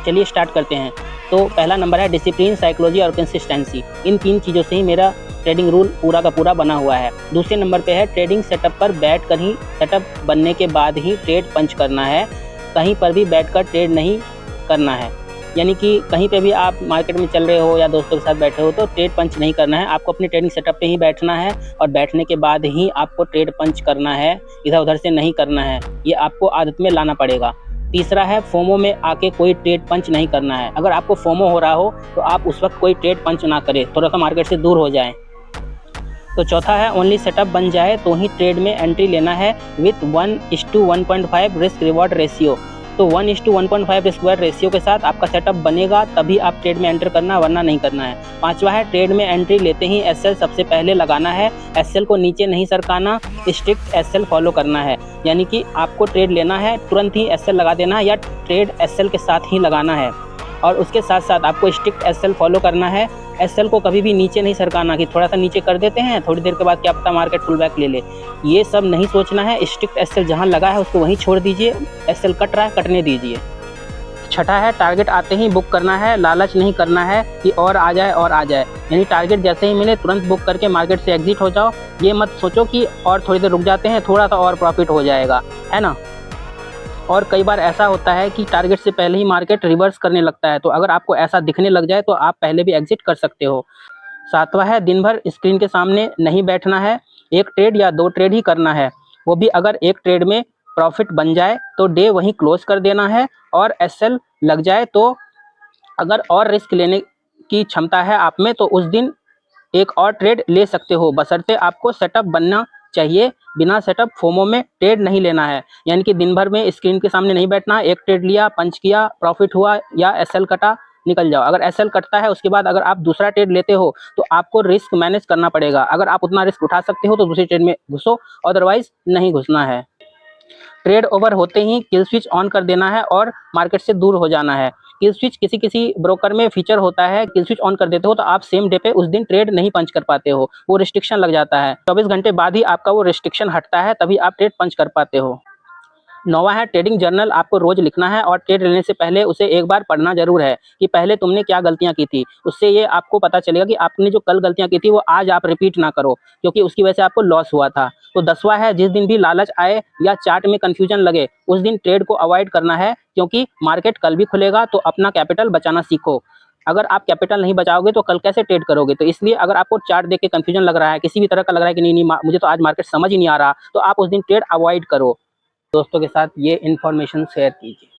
चलिए स्टार्ट करते हैं। तो पहला नंबर है डिसिप्लिन, साइकोलॉजी और कंसिस्टेंसी। इन 3 चीज़ों से ही मेरा ट्रेडिंग रूल पूरा का पूरा बना हुआ है। दूसरे नंबर पे है ट्रेडिंग सेटअप पर बैठ कर ही, सेटअप बनने के बाद ही ट्रेड पंच करना है। कहीं पर भी बैठकर ट्रेड नहीं करना है, यानी कि कहीं पे भी आप मार्केट में चल रहे हो या दोस्तों के साथ बैठे हो तो ट्रेड पंच नहीं करना है। आपको अपने ट्रेडिंग सेटअप पे ही बैठना है और बैठने के बाद ही आपको ट्रेड पंच करना है, इधर उधर से नहीं करना है। ये आपको आदत में लाना पड़ेगा। तीसरा है फोमो में आके कोई ट्रेड पंच नहीं करना है। अगर आपको फोमो हो रहा हो तो आप उस वक्त कोई ट्रेड पंच ना करें, थोड़ा सा मार्केट से दूर हो जाएं। तो चौथा है ओनली सेटअप बन जाए तो ही ट्रेड में एंट्री लेना है विथ 1:1.5 रिस्क रिवॉर्ड रेशियो। तो 1:1.5 रिस्क रिवॉर्ड रेशियो के साथ आपका सेटअप बनेगा तभी आप ट्रेड में एंटर करना, वरना नहीं करना है। पांचवा है ट्रेड में एंट्री लेते ही एसएल सबसे पहले लगाना है। एसएल को नीचे नहीं सरकाना, स्ट्रिक्ट एसएल फॉलो करना है, यानी कि आपको ट्रेड लेना है तुरंत ही एसएल लगा देना है या ट्रेड एसएल के साथ ही लगाना है। और उसके साथ साथ आपको स्ट्रिक्ट एसएल फॉलो करना है। एसएल को कभी भी नीचे नहीं सरकाना कि थोड़ा सा नीचे कर देते हैं, थोड़ी देर के बाद क्या पता मार्केट फुल बैक ले ले। ये सब नहीं सोचना है। स्ट्रिक्ट एसएल जहां लगा है उसको वहीं छोड़ दीजिए। एसएल कट रहा है, कटने दीजिए। छठा है टारगेट आते ही बुक करना है। लालच नहीं करना है कि और आ जाए और आ जाए, यानी टारगेट जैसे ही मिले तुरंत बुक करके मार्केट से एग्जिट हो जाओ। ये मत सोचो कि और थोड़ी देर रुक जाते हैं, थोड़ा सा और प्रॉफिट हो जाएगा, है ना। और कई बार ऐसा होता है कि टारगेट से पहले ही मार्केट रिवर्स करने लगता है, तो अगर आपको ऐसा दिखने लग जाए तो आप पहले भी एग्जिट कर सकते हो। सातवां है दिन भर स्क्रीन के सामने नहीं बैठना है। एक ट्रेड या 2 ट्रेड ही करना है, वो भी अगर एक ट्रेड में प्रॉफिट बन जाए तो डे वहीं क्लोज कर देना है। और एसएल लग जाए तो अगर और रिस्क लेने की क्षमता है आप में तो उस दिन एक और ट्रेड ले सकते हो, बशर्ते आपको सेटअप बनना चाहिए। बिना सेटअप फोमो में ट्रेड नहीं लेना है, यानी कि दिन भर में स्क्रीन के सामने नहीं बैठना। एक ट्रेड लिया, पंच किया, प्रॉफिट हुआ या एसएल कटा, निकल जाओ। अगर एसएल कटता है उसके बाद अगर आप दूसरा ट्रेड लेते हो तो आपको रिस्क मैनेज करना पड़ेगा। अगर आप उतना रिस्क उठा सकते हो तो दूसरी ट्रेड में घुसो, अदरवाइज नहीं घुसना है। ट्रेड ओवर होते ही किल स्विच ऑन कर देना है और मार्केट से दूर हो जाना है। किल स्विच किसी किसी ब्रोकर में फीचर होता है, किल स्विच ऑन कर देते हो तो आप सेम डे पे उस दिन ट्रेड नहीं पंच कर पाते हो, वो रिस्ट्रिक्शन लग जाता है। 24 घंटे बाद ही आपका वो रिस्ट्रिक्शन हटता है, तभी आप ट्रेड पंच कर पाते हो। 9वां है ट्रेडिंग जर्नल आपको रोज लिखना है और ट्रेड लेने से पहले उसे एक बार पढ़ना जरूर है कि पहले तुमने क्या गलतियां की थी। उससे ये आपको पता चलेगा कि आपने जो कल गलतियां की थी वो आज आप रिपीट ना करो, क्योंकि उसकी वजह से आपको लॉस हुआ था। तो 10वां है जिस दिन भी लालच आए या चार्ट में कंफ्यूजन लगे उस दिन ट्रेड को अवॉइड करना है, क्योंकि मार्केट कल भी खुलेगा। तो अपना कैपिटल बचाना सीखो। अगर आप कैपिटल नहीं बचाओगे तो कल कैसे ट्रेड करोगे। तो इसलिए अगर आपको चार्ट देख के कंफ्यूजन लग रहा है, किसी भी तरह का लग रहा है कि नहीं मुझे तो आज मार्केट समझ ही नहीं आ रहा, तो आप उस दिन ट्रेड अवॉइड करो। दोस्तों के साथ ये इन्फॉर्मेशन शेयर कीजिए।